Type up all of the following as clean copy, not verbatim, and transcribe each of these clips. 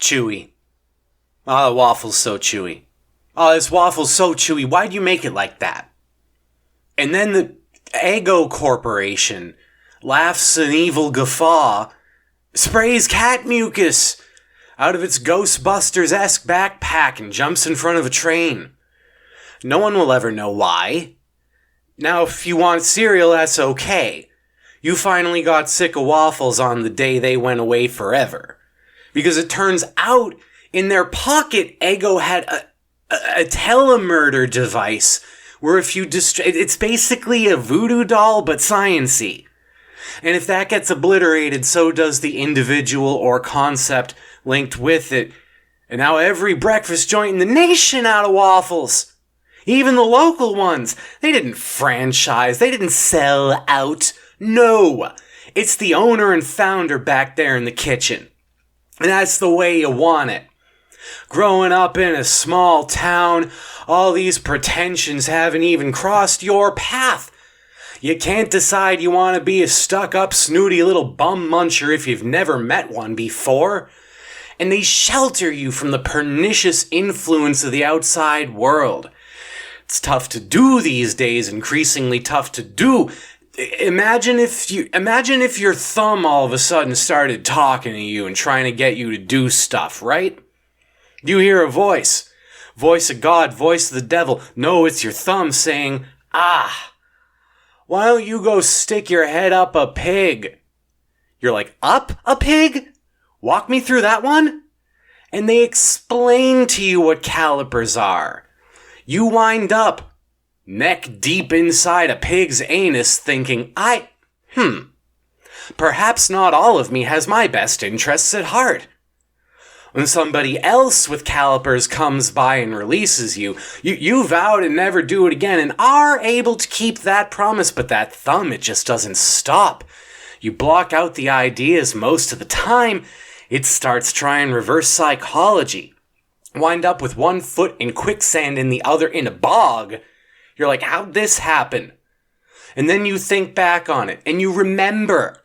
chewy. Oh, the waffle's so chewy. Oh, this waffle's so chewy. Why'd you make it like that? And then the Ego Corporation laughs an evil guffaw, sprays cat mucus out of its Ghostbusters-esque backpack and jumps in front of a train. No one will ever know why. Now, if you want cereal, that's okay. You finally got sick of waffles on the day they went away forever. Because it turns out, in their pocket, Ego had a telemurder device where if you it's basically a voodoo doll, but science-y. And if that gets obliterated, so does the individual or concept linked with it. And now every breakfast joint in the nation out of waffles. Even the local ones. They didn't franchise. They didn't sell out. No. It's the owner and founder back there in the kitchen. And that's the way you want it. Growing up in a small town, all these pretensions haven't even crossed your path. You can't decide you want to be a stuck-up, snooty little bum muncher if you've never met one before. And they shelter you from the pernicious influence of the outside world. It's tough to do these days, increasingly tough to do. Imagine if your thumb all of a sudden started talking to you and trying to get you to do stuff, right? You hear a voice. Voice of God, voice of the devil. No, it's your thumb saying, why don't you go stick your head up a pig? You're like, up a pig? Walk me through that one? And they explain to you what calipers are. You wind up neck deep inside a pig's anus thinking, perhaps not all of me has my best interests at heart. When somebody else with calipers comes by and releases you vow to never do it again and are able to keep that promise, but that thumb, it just doesn't stop. You block out the ideas most of the time. It starts trying reverse psychology. Wind up with one foot in quicksand and the other in a bog. You're like, how'd this happen? And then you think back on it and you remember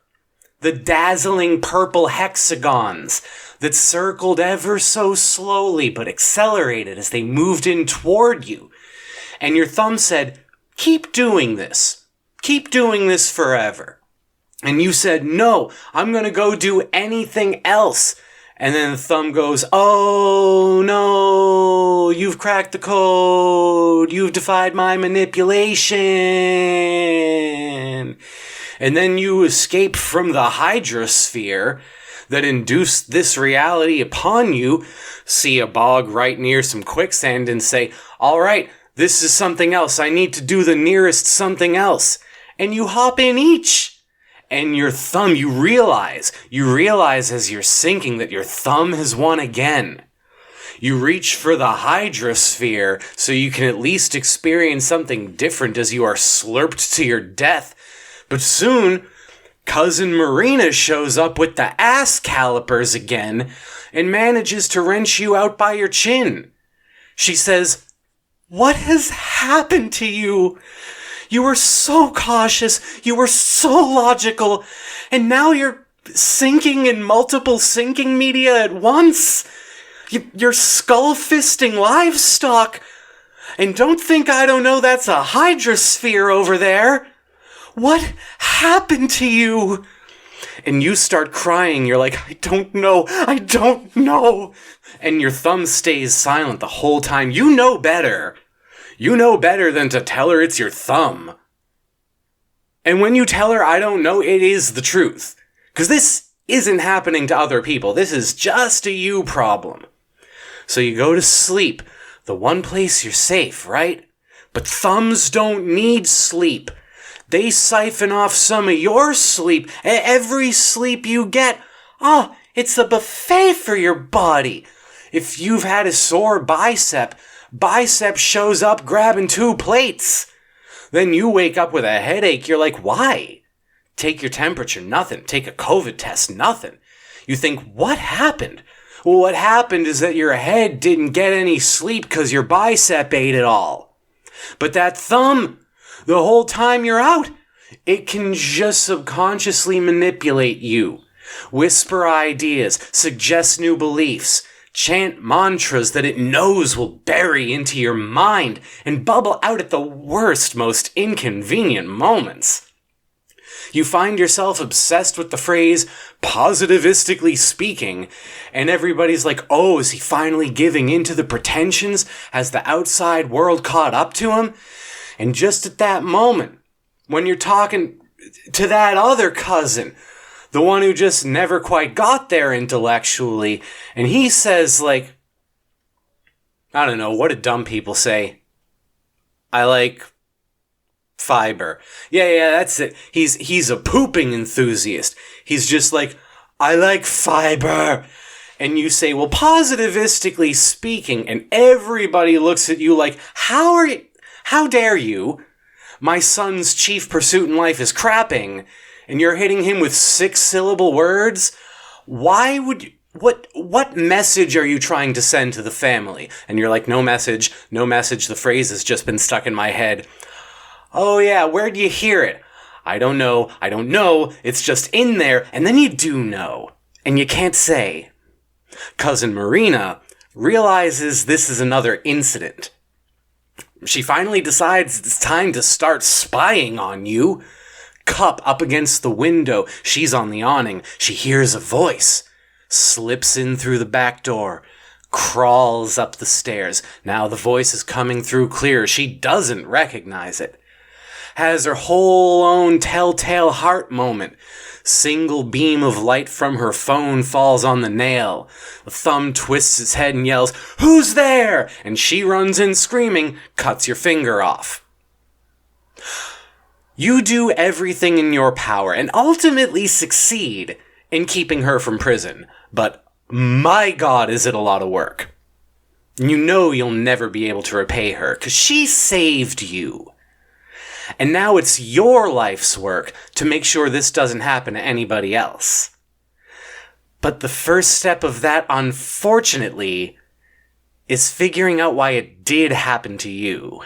the dazzling purple hexagons that circled ever so slowly but accelerated as they moved in toward you. And your thumb said, keep doing this. Keep doing this forever. And you said, no, I'm going to go do anything else. And then the thumb goes, oh no, you've cracked the code. You've defied my manipulation. And then you escape from the hydrosphere that induced this reality upon you, see a bog right near some quicksand and say, all right, this is something else. I need to do the nearest something else. And you hop in each. And your thumb, you realize as you're sinking that your thumb has won again. You reach for the hydrosphere so you can at least experience something different as you are slurped to your death. But soon, Cousin Marina shows up with the ass calipers again and manages to wrench you out by your chin. She says, what has happened to you? You were so cautious, you were so logical, and now you're sinking in multiple sinking media at once. You're skull-fisting livestock. And don't think I don't know that's a hydrosphere over there. What happened to you? And you start crying. You're like, I don't know. And your thumb stays silent the whole time. You know better. You know better than to tell her it's your thumb. And when you tell her, I don't know, it is the truth. Because this isn't happening to other people. This is just a you problem. So you go to sleep. The one place you're safe, right? But thumbs don't need sleep. They siphon off some of your sleep. Every sleep you get. It's a buffet for your body. If you've had a sore bicep shows up grabbing 2 plates. Then you wake up with a headache. You're like, why? Take your temperature, nothing. Take a COVID test, nothing. You think, what happened? Well, what happened is that your head didn't get any sleep because your bicep ate it all. But that thumb, the whole time you're out, it can just subconsciously manipulate you. Whisper ideas, suggest new beliefs, chant mantras that it knows will bury into your mind and bubble out at the worst, most inconvenient moments. You find yourself obsessed with the phrase, positivistically speaking, and everybody's like, oh, is he finally giving into the pretensions? Has the outside world caught up to him? And just at that moment, when you're talking to that other cousin, the one who just never quite got there intellectually, and he says, like, I don't know, what do dumb people say? I like fiber. Yeah, that's it. He's a pooping enthusiast. He's just like, I like fiber. And you say, well, positivistically speaking, and everybody looks at you like, how dare you? My son's chief pursuit in life is crapping, and you're hitting him with 6-syllable words? Why would you? What message are you trying to send to the family? And you're like, no message, the phrase has just been stuck in my head. Oh yeah, where'd you hear it? I don't know, it's just in there, and then you do know, and you can't say. Cousin Marina realizes this is another incident. She finally decides it's time to start spying on you. Cup up against the window, she's on the awning, she hears a voice, slips in through the back door, crawls up the stairs. Now the voice is coming through clear, she doesn't recognize it. Has her whole own telltale heart moment. Single beam of light from her phone falls on the nail. The thumb twists its head and yells, "Who's there?" And she runs in screaming, cuts your finger off. You do everything in your power and ultimately succeed in keeping her from prison. But my God, is it a lot of work. You know you'll never be able to repay her because she saved you. And now it's your life's work to make sure this doesn't happen to anybody else. But the first step of that, unfortunately, is figuring out why it did happen to you.